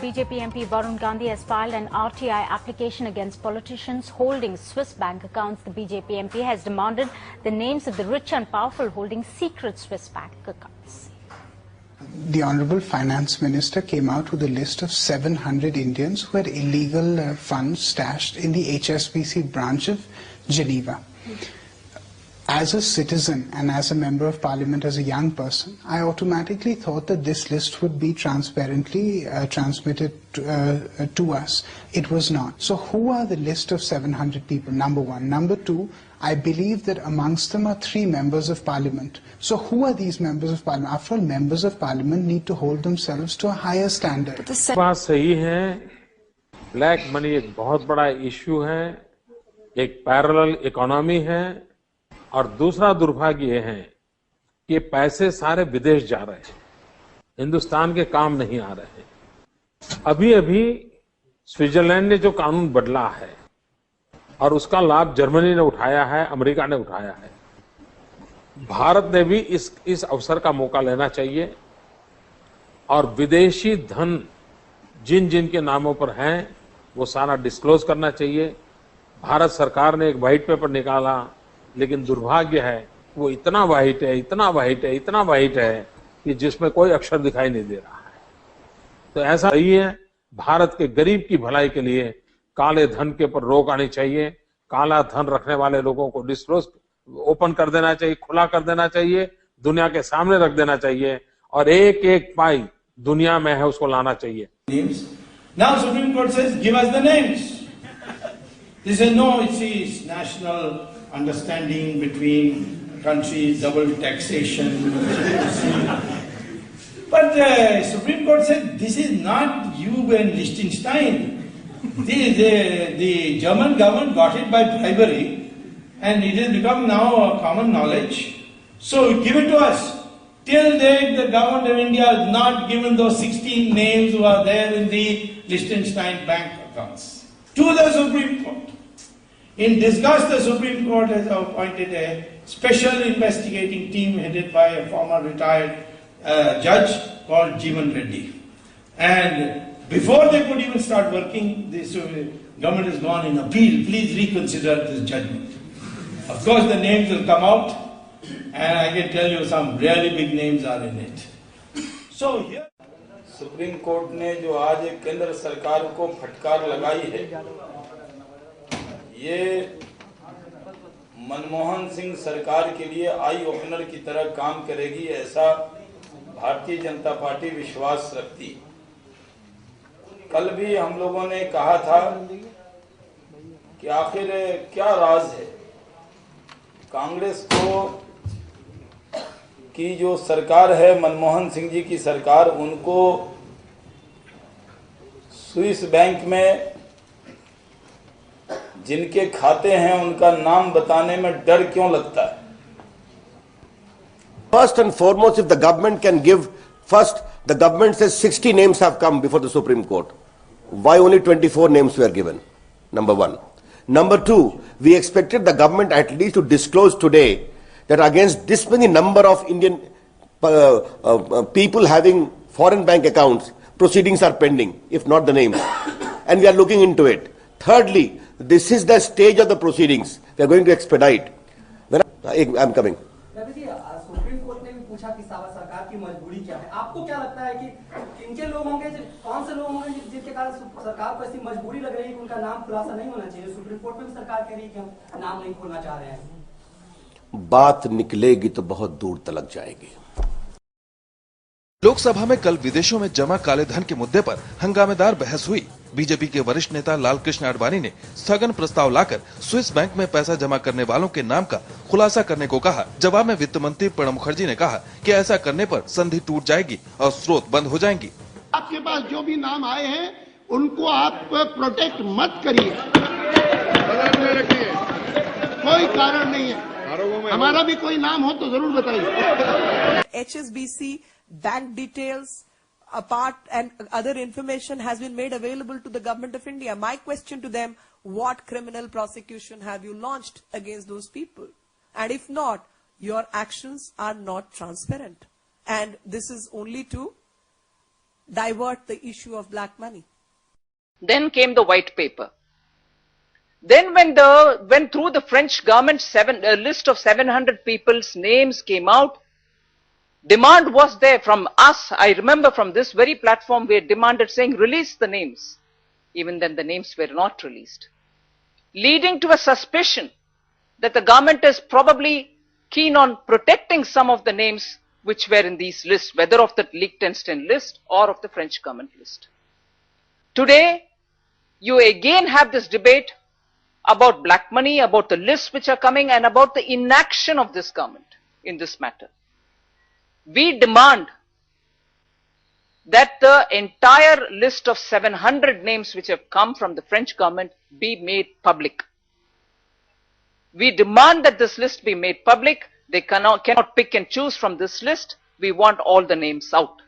BJP MP Varun Gandhi has filed an RTI application against politicians holding Swiss bank accounts. The BJP MP has demanded the names of the rich and powerful holding secret Swiss bank accounts. The Honourable Finance Minister came out with a list of 700 Indians who had illegal funds stashed in the HSBC branch of Geneva. As a citizen and as a member of parliament, as a young person, I automatically thought that this list would be transparently transmitted to us. It was not. So who are the list of 700 people? Number one. Number two, I believe that amongst them are 3 members of parliament. So who are these members of parliament? After all, members of parliament need to hold themselves to a higher standard. बात सही है, black money एक बहुत बड़ा issue है, एक parallel economy है, और दूसरा दुर्भाग्य ये है कि ये पैसे सारे विदेश जा रहे हैं, हिंदुस्तान के काम नहीं आ रहे हैं। अभी अभी स्विट्जरलैंड ने जो कानून बदला है और उसका लाभ जर्मनी ने उठाया है, अमेरिका ने उठाया है। भारत ने भी इस अवसर का मौका लेना चाहिए और विदेशी धन जिन जिन के नामों पर हैं वो सारा डिस्क्लोज करना चाहिए। भारत सरकार ने एक व्हाइट पेपर निकाला, लेकिन दुर्भाग्य है वो इतना वाइट है, इतना वाइट है, इतना वाइट है कि जिसमें कोई अक्षर दिखाई नहीं दे रहा है। तो ऐसा ही है, भारत के गरीब की भलाई के लिए काले धन के ऊपर रोक आनी चाहिए। काला धन रखने वाले लोगों को डिस्क्लोज ओपन कर देना चाहिए, खुला कर देना चाहिए, दुनिया के सामने रख देना चाहिए और एक एक पाई दुनिया में है उसको लाना चाहिए। Now Supreme Court says, give us the names. They say, no, it's national understanding between countries, double taxation. But Supreme Court said, this is not you and Liechtenstein. The German government got it by bribery and it has become now a common knowledge. So give it to us. Till date, the government of India has not given those 16 names who are there in the Liechtenstein bank accounts to the Supreme Court. In disgust, the Supreme Court has appointed a special investigating team headed by a former retired judge called Jeevan Reddy. And before they could even start working, the government has gone in appeal. Please reconsider this judgment. Of course, the names will come out. And I can tell you some really big names are in it. So here, supreme court ने जो आज एक केंद्र सरकार को फटकार लगाई है, ये मनमोहन सिंह सरकार के लिए आई ओपनर की तरह काम करेगी, ऐसा भारतीय जनता पार्टी विश्वास रखती। कल भी हम लोगों ने कहा था कि आखिर क्या राज है कांग्रेस को कि जो सरकार है मनमोहन सिंह जी की सरकार, उनको स्विस बैंक में जिनके खाते हैं उनका नाम बताने में डर क्यों लगता है? First and foremost, if the government can give, first the government says 60 names have come before the Supreme Court. Why only 24 names were given? Number one. Number two, we expected the government at least to disclose today that against this many number of Indian people having foreign bank accounts, proceedings are pending, if not the names. And we are looking into it. Thirdly, this is the stage of the proceedings. We are going to expedite. I'm coming. Supreme court ने भी पूछा कि सरकार की मजबूरी क्या है। आपको क्या लगता है कि इनके लोग होंगे, कौन से लोग होंगे जिनके कारण सरकार को ऐसी मजबूरी लग रही है कि उनका नाम खुलासा नहीं होना चाहिए? सुप्रीम कोर्ट में भी सरकार कह रही है कि हम नाम नहीं खोलना चाह रहे हैं। बात निकलेगी तो बहुत दूर तक जाएगी। लोकसभा में कल विदेशों में जमा काले धन के मुद्दे पर हंगामेदार बहस हुई। बीजेपी के वरिष्ठ नेता लालकृष्ण आडवाणी ने स्थगन प्रस्ताव लाकर स्विस बैंक में पैसा जमा करने वालों के नाम का खुलासा करने को कहा। जवाब में वित्त मंत्री प्रणब मुखर्जी ने कहा कि ऐसा करने पर संधि टूट जाएगी और स्रोत बंद हो जाएंगी। आपके पास जो भी नाम आए हैं उनको आप प्रोटेक्ट मत करिए, कोई कारण नहीं है। हमारा भी कोई नाम हो तो जरूर बताइए। HSBC bank details apart and other information has been made available to the government of India. My question to them, what criminal prosecution have you launched against those people? And if not, your actions are not transparent. And this is only to divert the issue of black money. Then came the white paper. Then when through the French government list of 700 people's names came out, demand was there from us. I remember from this very platform we had demanded saying release the names. Even then the names were not released, leading to a suspicion that the government is probably keen on protecting some of the names which were in these lists, whether of the Liechtenstein list or of the French government list. Today, you again have this debate about black money, about the lists which are coming, and about the inaction of this government in this matter. We demand that the entire list of 700 names which have come from the French government be made public. We demand that this list be made public. They cannot pick and choose from this list. We want all the names out.